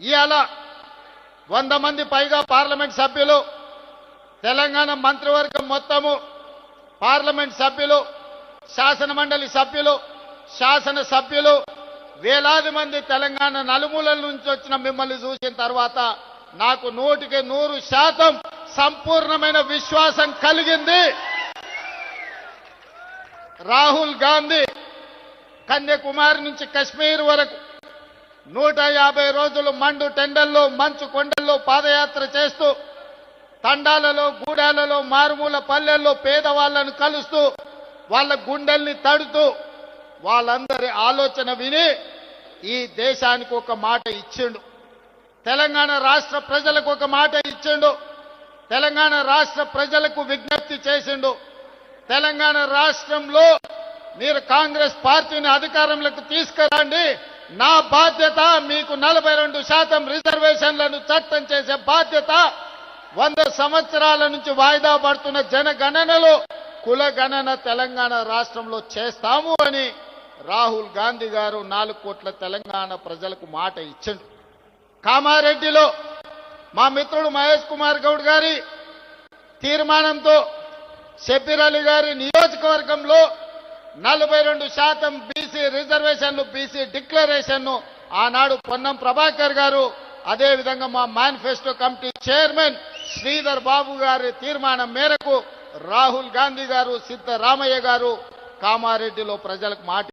ఇవాళ 100 మంది పైగా పార్లమెంట్ సభ్యులు, తెలంగాణ మంత్రివర్గం మొత్తము, పార్లమెంట్ సభ్యులు, శాసన మండలి సభ్యులు, శాసన సభ్యులు, వేలాది మంది తెలంగాణ నలుమూలల నుంచి వచ్చిన మిమ్మల్ని చూసిన తర్వాత నాకు 100% సంపూర్ణమైన విశ్వాసం కలిగింది. రాహుల్ గాంధీ కన్యాకుమారి నుంచి కశ్మీర్ వరకు 150 రోజులు మండు టెండల్లో, మంచు కొండల్లో పాదయాత్ర చేస్తూ, తండాలలో, గూడాలలో, మారుమూల పల్లెల్లో పేదవాళ్లను కలుస్తూ, వాళ్ళ గుండెల్ని తడుతూ, వాళ్ళందరి ఆలోచన విని ఈ దేశానికి ఒక మాట ఇచ్చిండు. తెలంగాణ రాష్ట్ర ప్రజలకు ఒక మాట ఇచ్చిండు. తెలంగాణ రాష్ట్ర ప్రజలకు విజ్ఞప్తి చేసిండు. తెలంగాణ రాష్ట్రంలో మీరు కాంగ్రెస్ పార్టీని అధికారంలోకి తీసుకురండి, నా బాధ్యత మీకు 42% రిజర్వేషన్లను చట్టం చేసే బాధ్యత, 100 సంవత్సరాల నుంచి వాయిదా పడుతున్న జనగణనలో కులగణన తెలంగాణ రాష్ట్రంలో చేస్తాము అని రాహుల్ గాంధీ గారు 4 కోట్ల తెలంగాణ ప్రజలకు మాట ఇచ్చిండు. కామారెడ్డిలో మా మిత్రుడు మహేష్ కుమార్ గౌడ్ గారి తీర్మానంతో షబ్బీర్ అలీ గారి నియోజకవర్గంలో 42% బీసీ రిజర్వేషన్లు, బీసీ డిక్లరేషన్ను ఆనాడు పొన్నం ప్రభాకర్ గారు, అదేవిధంగా మా manifesto committee chairman Sridhar Babu గారి తీర్మానం మేరకు రాహుల్ గాంధీ గారు, సిద్ధరామయ్య గారు కామారెడ్డిలో ప్రజలకు మాట